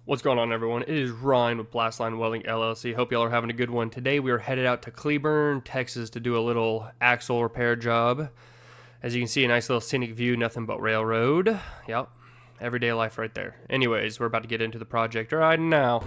What's going on, everyone? It is Ryan with Blastline Welding LLC. Hope y'all are having a good one. Today we are headed out to Cleburne, Texas to do a little axle repair job. As you can see, a nice little scenic view, nothing but railroad. Yep, everyday life right there. Anyways, we're about to get into the project right now.